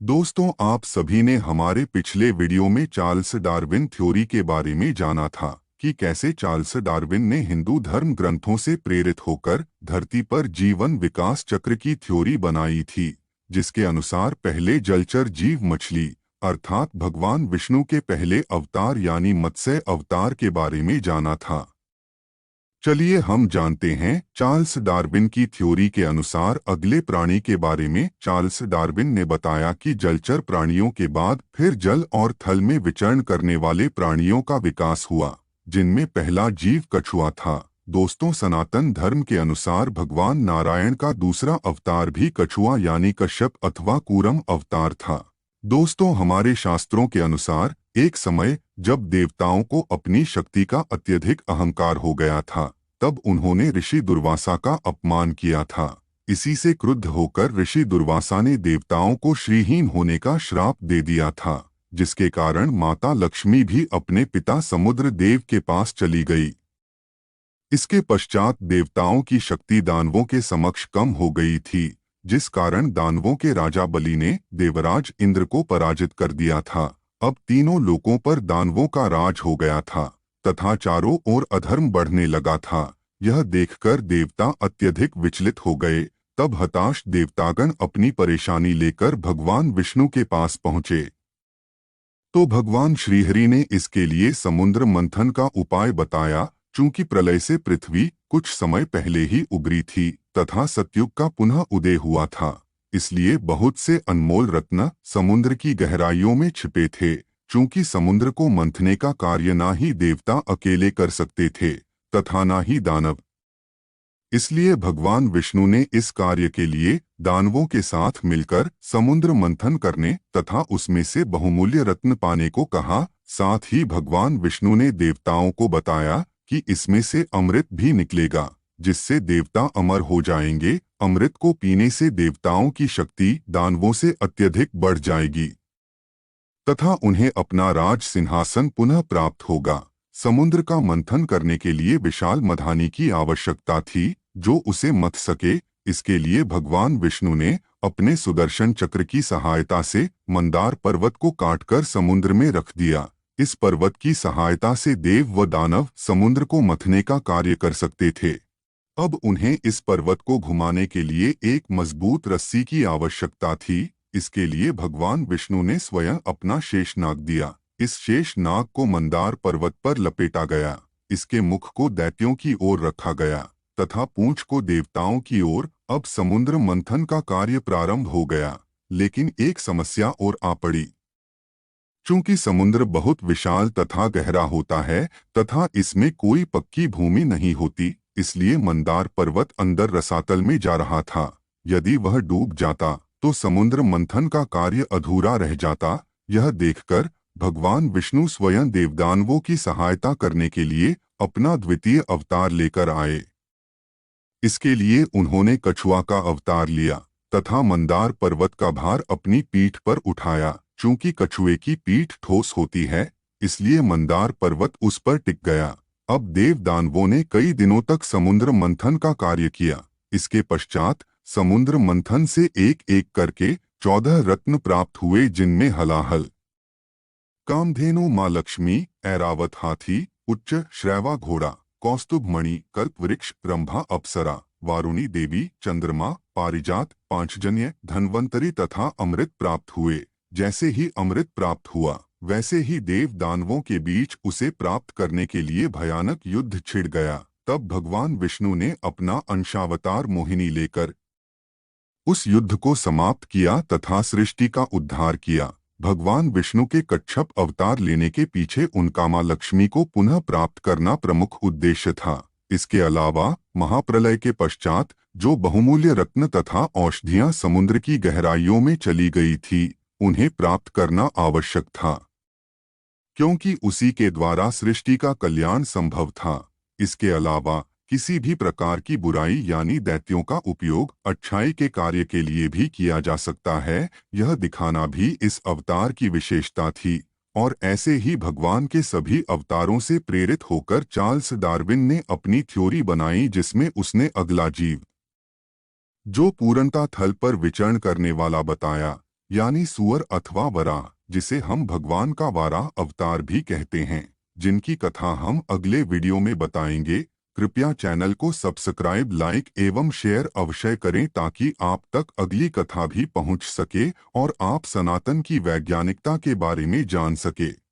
दोस्तों, आप सभी ने हमारे पिछले वीडियो में चार्ल्स डार्विन थ्योरी के बारे में जाना था कि कैसे चार्ल्स डार्विन ने हिंदू धर्म ग्रंथों से प्रेरित होकर धरती पर जीवन विकास चक्र की थ्योरी बनाई थी, जिसके अनुसार पहले जलचर जीव मछली अर्थात भगवान विष्णु के पहले अवतार यानी मत्स्य अवतार के बारे में जाना था। चलिए हम जानते हैं चार्ल्स डार्विन की थ्योरी के अनुसार अगले प्राणी के बारे में। चार्ल्स डार्विन ने बताया कि जलचर प्राणियों के बाद फिर जल और थल में विचरण करने वाले प्राणियों का विकास हुआ, जिनमें पहला जीव कछुआ था। दोस्तों, सनातन धर्म के अनुसार भगवान नारायण का दूसरा अवतार भी कछुआ यानी कश्यप अथवा कूरम अवतार था। दोस्तों, हमारे शास्त्रों के अनुसार एक समय जब देवताओं को अपनी शक्ति का अत्यधिक अहंकार हो गया था, तब उन्होंने ऋषि दुर्वासा का अपमान किया था। इसी से क्रुद्ध होकर ऋषि दुर्वासा ने देवताओं को श्रीहीन होने का श्राप दे दिया था, जिसके कारण माता लक्ष्मी भी अपने पिता समुद्र देव के पास चली गई। इसके पश्चात देवताओं की शक्ति दानवों के समक्ष कम हो गई थी, जिस कारण दानवों के राजा बलि ने देवराज इंद्र को पराजित कर दिया था। अब तीनों लोकों पर दानवों का राज हो गया था तथा चारों ओर अधर्म बढ़ने लगा था। यह देखकर देवता अत्यधिक विचलित हो गए। तब हताश देवतागण अपनी परेशानी लेकर भगवान विष्णु के पास पहुंचे। तो भगवान श्रीहरि ने इसके लिए समुद्र मंथन का उपाय बताया। चूंकि प्रलय से पृथ्वी कुछ समय पहले ही उभरी थी तथा सतयुग का पुनः उदय हुआ था, इसलिए बहुत से अनमोल रत्न समुद्र की गहराइयों में छिपे थे। चूंकि समुद्र को मंथने का कार्य ना ही देवता अकेले कर सकते थे तथा ना ही दानव, इसलिए भगवान विष्णु ने इस कार्य के लिए दानवों के साथ मिलकर समुद्र मंथन करने तथा उसमें से बहुमूल्य रत्न पाने को कहा। साथ ही भगवान विष्णु ने देवताओं को बताया कि इसमें से अमृत भी निकलेगा, जिससे देवता अमर हो जाएंगे। अमृत को पीने से देवताओं की शक्ति दानवों से अत्यधिक बढ़ जाएगी तथा उन्हें अपना राज सिंहासन पुनः प्राप्त होगा। समुद्र का मंथन करने के लिए विशाल मधानी की आवश्यकता थी, जो उसे मथ सके। इसके लिए भगवान विष्णु ने अपने सुदर्शन चक्र की सहायता से मंदार पर्वत को काटकर समुद्र में रख दिया। इस पर्वत की सहायता से देव व दानव समुद्र को मथने का कार्य कर सकते थे। अब उन्हें इस पर्वत को घुमाने के लिए एक मजबूत रस्सी की आवश्यकता थी। इसके लिए भगवान विष्णु ने स्वयं अपना शेषनाग दिया। इस शेषनाग को मंदार पर्वत पर लपेटा गया। इसके मुख को दैत्यों की ओर रखा गया तथा पूंछ को देवताओं की ओर। अब समुद्र मंथन का कार्य प्रारंभ हो गया, लेकिन एक समस्या और आ पड़ी। चूंकि समुद्र बहुत विशाल तथा गहरा होता है तथा इसमें कोई पक्की भूमि नहीं होती, इसलिए मंदार पर्वत अंदर रसातल में जा रहा था। यदि वह डूब जाता तो समुद्र मंथन का कार्य अधूरा रह जाता। यह देखकर भगवान विष्णु स्वयं देवदानवों की सहायता करने के लिए अपना द्वितीय अवतार लेकर आए। इसके लिए उन्होंने कछुआ का अवतार लिया तथा मंदार पर्वत का भार अपनी पीठ पर उठाया। चूंकि कछुए की पीठ ठोस होती है, इसलिए मंदार पर्वत उस पर टिक गया। अब देव दानवों ने कई दिनों तक समुद्र मंथन का कार्य किया। इसके पश्चात समुद्र मंथन से एक एक करके 14 रत्न प्राप्त हुए, जिनमें हलाहल, कामधेनु, माँ लक्ष्मी, ऐरावत हाथी, उच्च श्रैवा घोड़ा, कौस्तुभ मणि, कल्प वृक्ष, रंभा अप्सरा, वारुणी देवी, चंद्रमा, पारिजात, पांचजन्य, धन्वंतरी तथा अमृत प्राप्त हुए। जैसे ही अमृत प्राप्त हुआ, वैसे ही देव दानवों के बीच उसे प्राप्त करने के लिए भयानक युद्ध छिड़ गया। तब भगवान विष्णु ने अपना अंशावतार मोहिनी लेकर उस युद्ध को समाप्त किया तथा सृष्टि का उद्धार किया। भगवान विष्णु के कच्छप अवतार लेने के पीछे उनका माँ लक्ष्मी को पुनः प्राप्त करना प्रमुख उद्देश्य था। इसके अलावा महाप्रलय के पश्चात जो बहुमूल्य रत्न तथा औषधियां समुद्र की गहराइयों में चली गई थी, उन्हें प्राप्त करना आवश्यक था, क्योंकि उसी के द्वारा सृष्टि का कल्याण संभव था। इसके अलावा किसी भी प्रकार की बुराई यानी दैत्यों का उपयोग अच्छाई के कार्य के लिए भी किया जा सकता है, यह दिखाना भी इस अवतार की विशेषता थी। और ऐसे ही भगवान के सभी अवतारों से प्रेरित होकर चार्ल्स डार्विन ने अपनी थ्योरी बनाई, जिसमें उसने अगला जीव जो पूर्णतः थल पर विचरण करने वाला बताया। यानी सुअर अथवा वराह, जिसे हम भगवान का वाराह अवतार भी कहते हैं, जिनकी कथा हम अगले वीडियो में बताएंगे। कृपया चैनल को सब्सक्राइब, लाइक एवं शेयर अवश्य करें ताकि आप तक अगली कथा भी पहुंच सके और आप सनातन की वैज्ञानिकता के बारे में जान सके।